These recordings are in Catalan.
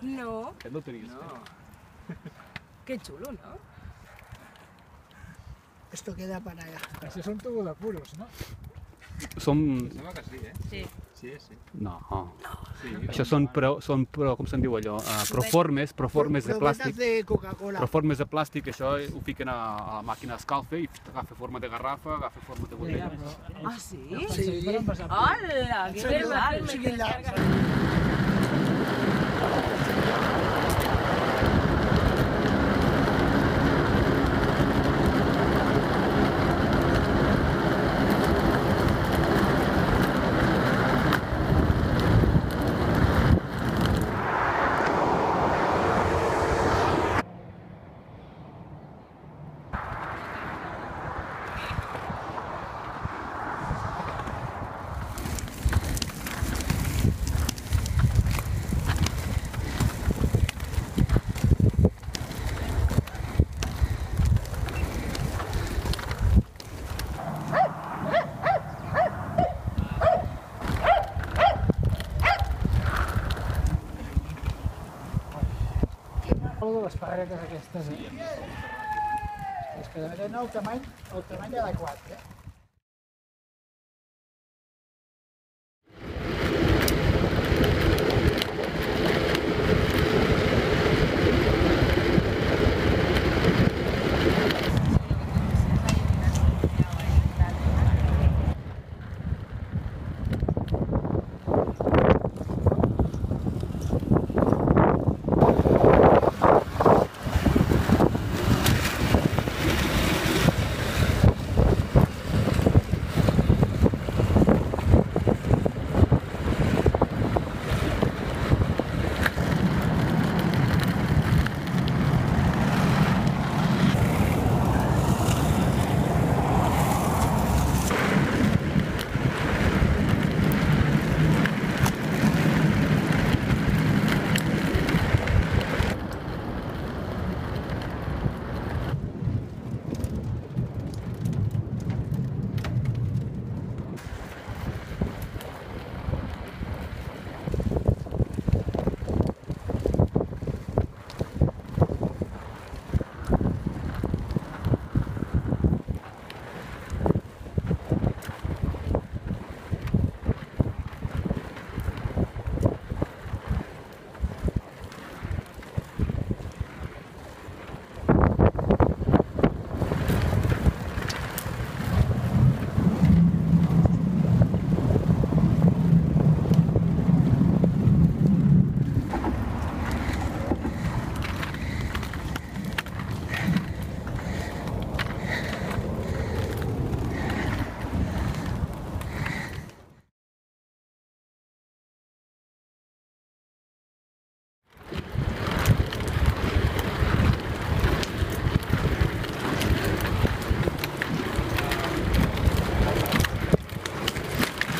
No. Aquest no ho tenies. No. Qué chulo, ¿no? Esto queda para allá. Això són tubulopuros, no? Som... Sembla que sí, eh? Sí. Sí, sí. No. Sí, Això són, com se'n diu allò, proformes de Probetes plàstic. de Coca-Cola. Proformes de plàstic, això ho fiquen a la màquina d'escalfe i agafa forma de garrafa, agafa forma de botella. Ah, sí? Sí. ¡Hala! ¡Qué legal! O sigui, la... Algo de les paretes aquestes, És que tenen el tamany adequat,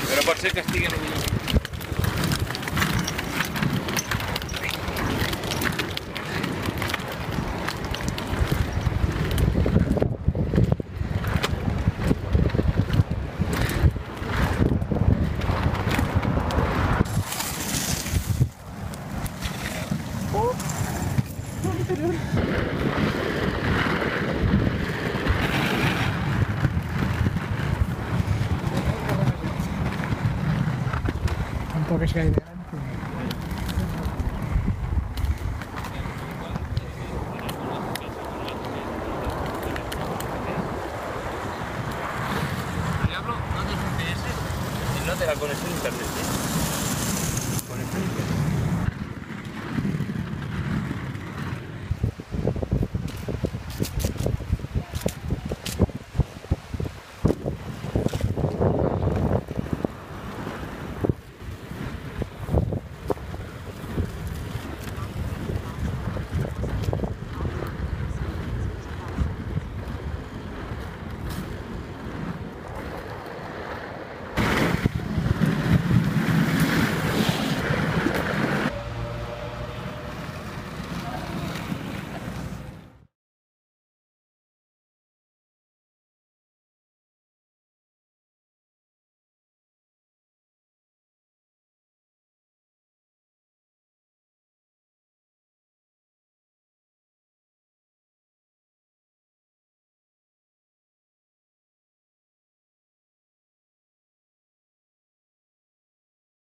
Però pot ser que estigui en un... Tampoc és gaire gran. Diablo, ¿dónde es un PS? Si no te la conexión a internet, ¿eh?